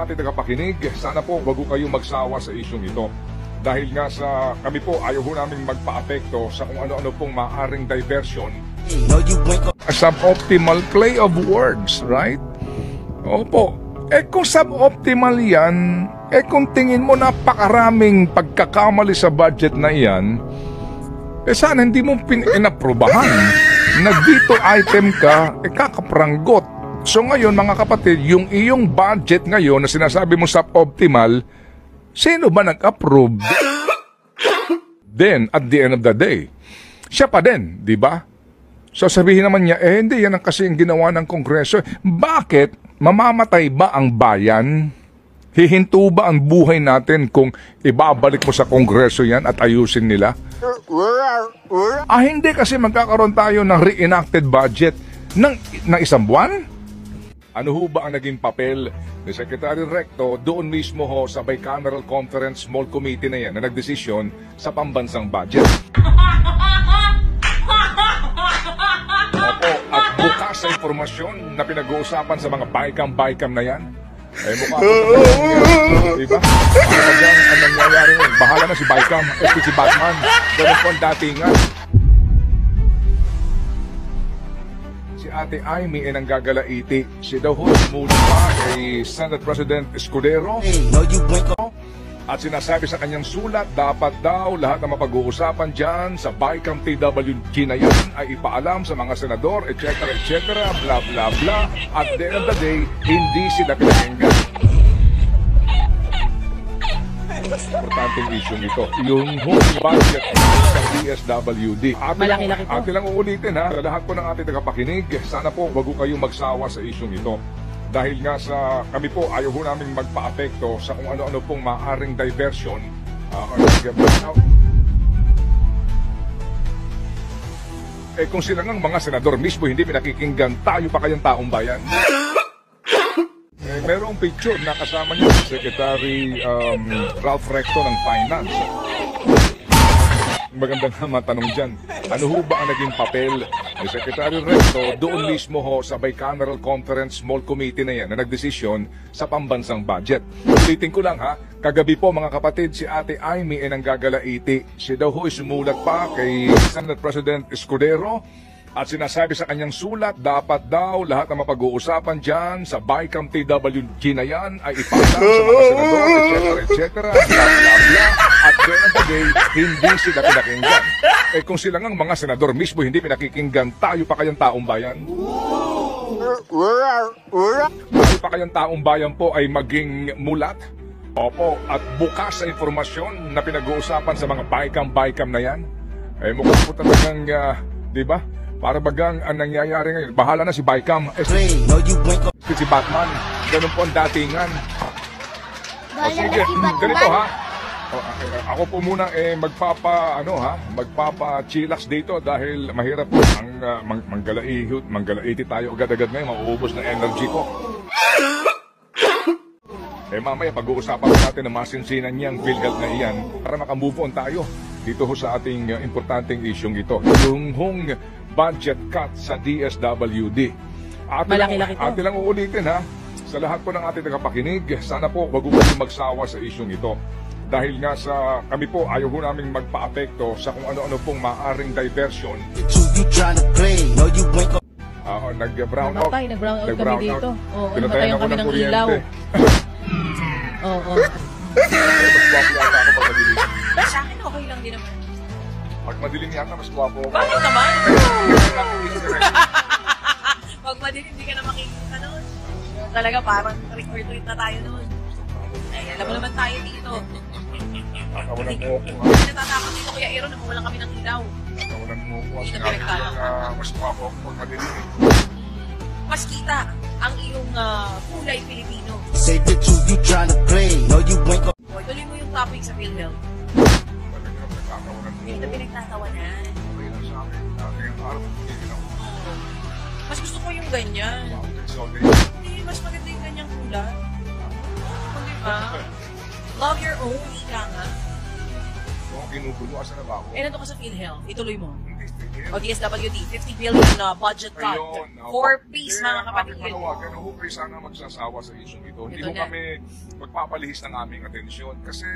ating tagapakinig, sana po wag kayo magsawa sa isyong ito. Dahil nga sa kami po ayaw ho namin magpa-apekto sa kung ano-ano pong maaring diversion. Suboptimal play of words, right? Opo. Kung suboptimal yan, kung tingin mo napakaraming pagkakamali sa budget na iyan, sana hindi mo inaprubahan. Nag-veto item ka, kakapranggot. So ngayon mga kapatid, yung iyong budget ngayon na sinasabi mo suboptimal, sino ba nag-approve? Then, at the end of the day, siya pa din, di ba? So sabihin naman niya, hindi, yan ang kasi yung ginawa ng Kongreso. Bakit? Mamamatay ba ang bayan? Hihinto ba ang buhay natin kung ibabalik mo sa Kongreso yan at ayusin nila? Hindi kasi magkakaroon tayo ng reenacted budget ng isang buwan? Ano ho ba ang naging papel ni Secretary Recto doon mismo ho sa Bicameral Conference Small Committee na yan na nagdesisyon sa pambansang budget? Opo, at bukas sa informasyon na pinag-uusapan sa mga BICAM na yan, mukha po sa diba? Kapag ang nangyayari ngayon, bahala na si BICAM, si Batman, ganun po ang datingan. Ate Amy ay nanggagalaiti. Si daw ho mula kay Senate President Escudero at sinasabi sa kanyang sulat, dapat daw lahat na mapag-uusapan dyan sa BICAM TWG na yan ay ipaalam sa mga senador, etc. etc. bla bla bla. At the end of the day, hindi sila pinakinggan. Importanteng issue nito, yung whole budget sa DSWD. Ate lang uulitin ha, sa lahat po ng ating tagapakinig, sana po wag kayo magsawa sa issue nito. Dahil nga sa kami po ayaw ho namin magpa-apekto sa kung ano-ano pong maaring diversion. Kung sila ng mga senador mismo hindi pinakikinggan, tayo pa kayang taong bayan. Merong picture na kasama niya si Secretary Ralph Recto ng Finance. Magandang matanong dyan, ano ho ba ang naging papel ni Secretary Recto doon mismo ho sa Bicameral Conference Small Committee na yan na nagdesisyon sa pambansang budget? Ulitin ko lang ha, kagabi po mga kapatid, si Ate Amy ay nanggagalaiti. Si daw ho sumulat pa kay Senate President Escudero at sinasabi sa kanyang sulat, dapat daw lahat na mapag-uusapan dyan sa BICAM TWG na yan ay ipaalam sa mga senador, etc. etc. bla bla bla. At the end of the day, hindi sila pinakinggan. Kung sila ng mga senador mismo hindi pinakikinggan, tayo pa kayang taong bayan? Tayo pa kayang taong bayan po ay maging mulat? Opo, at bukas sa informasyon na pinag-uusapan sa mga BICAM na yan, mukha po talagang, di ba? Para bagang ang nangyayari ngayon, bahala na si BICAM, si Batman, ganun po ang datingan. Sige, ganito ha. Ako po muna magpapa-chillax dito dahil mahirap po ang manggalaiti tayo agad-agad ngayon, mauubos na energy ko. Mamaya pag-uusapan natin na masinsinan niyang PhilHealth na iyan para makamove on tayo dito ho sa ating importanteng isyong ito. Yung budget cut sa DSWD. Ate lang uulitin ha, sa lahat po ng ating tagapakinig, sana po wag kayo magsawa sa isyong ito. Dahil nga sa kami po ayaw ho namin magpa-apekto sa kung ano-ano pong maaring diversion. Nag-brown out kami dito. Pinatayan kami ng ilaw. Oo. Sa akin okay lang din naman. Pag madilim yata, mas guwapo. Bakit naman? Pag madilim, hindi ka na makikita nun. Talaga parang trick-or-treat na tayo nun. Ay, alam mo naman tayo dito. Nakawalan mo ako. Hindi natatakot dito, Kuya Aaron, nakuwalan kami ng ilaw. Nakawalan mo ako. Hindi na pinagkala. Mas guwapo ako pag madilim. Mas kita ang iyong kulay Pilipino. Say the truth, you tryna play. No, you ain't gon'. Boy, tuloy mo yung topic sa PhilHealth. Hindi na pinagtatawanan. Mas gusto ko yung ganyan. Hindi, mas maganda yung ganyang kulay. Hindi ba? Love your own, ika nga. Ginugulo, asa na ba ako? Nandun ka sa PhilHealth, ituloy mo. Hindi, O DSWD, 50 billion budget cut. Ayun, For peace, mga kapatid. Kaya ho kayo sana magsasawa sa isyong ito. Hindi Ito ho na. kami magpapalihis ng aming atensyon. Kasi,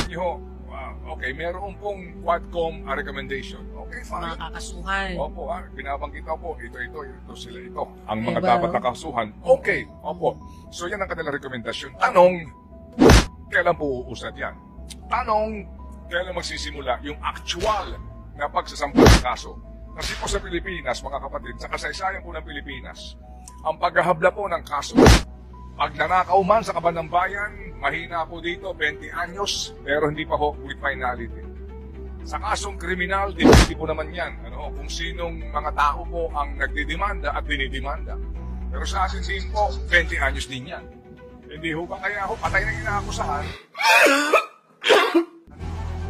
nyo, okay, meron pong Quadcom recommendation. Okay, Mga fine. kakasuhan. Opo, binabanggit ako po, ito, sila ito. Ang mga Diba? dapat nakasuhan. Okay, opo. So yan ang kanilang rekomendasyon. Tanong, kailan po uusad yan? Tanong, kailan magsisimula yung actual na pagsasampa ng kaso? Kasi po sa Pilipinas, mga kapatid, sa kasaysayan po ng Pilipinas, ang paghahabla po ng kaso, pag nanakaw man sa kaban ng bayan, mahina po dito, 20 anyos, pero hindi pa ho with finality. Sa kasong kriminal, depende po naman yan. Kung sinong mga tao po ang nagdidemanda at dinidemanda. Pero sa atin din po, 20 anyos din yan. Hindi ho ba kaya ho, patay na inaakusahan?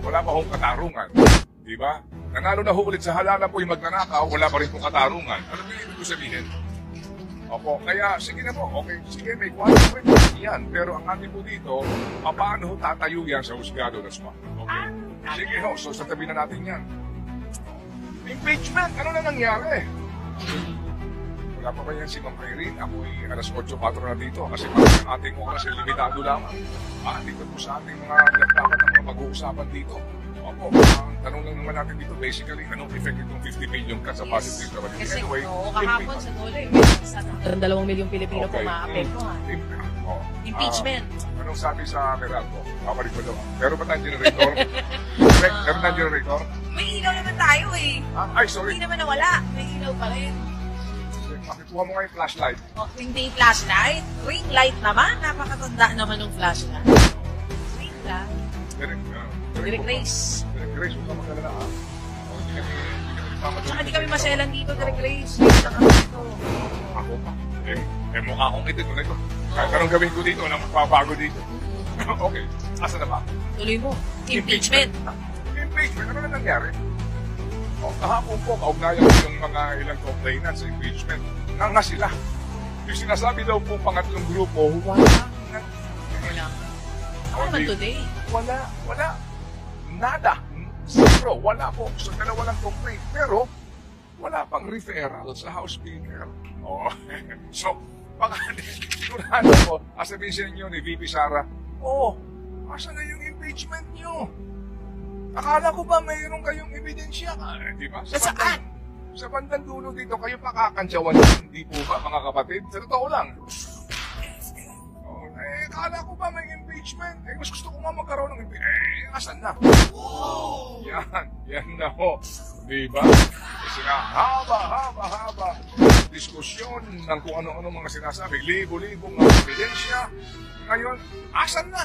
Wala pa hong katarungan. Di ba? Nanalo na ho ulit sa halalan po yung magnanakaw, wala pa rin po katarungan. Ano ba yung ibig sabihin? Opo, kaya sige na po, okay, sige, may quality yan. Pero ang atin po dito, paano ho tatayo yan sa husgado ng SWAT? Okay? Sige ho, so satabi na natin yan. Impeachment, ano na nangyari? Wala pa ba yan si Ma'am Irene? Ako'y alas 8:04 na dito kasi ang ating oras ay limitado lamang. Dito po sa ating mga dapat na mga mag-uusapan dito. Opo, ang tanong lang naman natin dito, basically, anong effect itong 50 billion ka sa positive naman? Kasi Anyway, kahapon sa Dole, sa 2 milyong Pilipino po maapektuhan. Oh. Impeachment. Anong sabi sa Meralco? Babalik ko daw. Meron ba tayong generator? Meron tayong generator? May ilaw naman tayo eh. Ay, sorry. Hindi naman nawala. May ilaw pa rin. Pakikuha mo nga yung flashlight. Hindi flashlight. Ring light naman. Napakatanda naman ng flashlight. Ring light. Direct Grace. Direct Grace, huwag ka magkalala ha. Tsaka di kami maselan dito, Direct Grace. Dito kami dito. Ako pa. Mukha akong ito na ito. Kahit anong gawin ko dito, walang magpapago dito. Okay, asa na ba? Tuloy mo. Impeachment. Impeachment, ano na nangyari? Kahapon po, kaugnayan ko yung mga ilang complainants sa impeachment. Nga sila. Yung sinasabi daw po pangatlong grupo, wala. Wala. Ako naman today. Wala. Nada. Zero. Wala po. So, dalawa lang complaint. Pero, wala pang referral sa House Speaker. So, baka sigurado po, sabihin sa inyo ni VP Sara, asa na yung impeachment nyo? Akala ko ba mayroon kayong ebidensya? Di ba? Saan? Sa bandang dulo dito, kayo pakakantsawan. Hindi po ba, mga kapatid? Sa totoo lang. Akala ko ba may impeachment? Mas gusto ko nga magkaroon ng impeachment. Asan na? Yan na ho. Di ba? Kasi nga, haba. Diskusyon ng kung ano-ano mga sinasabi. Libo-libong mga ebidensya. Ngayon, asan na?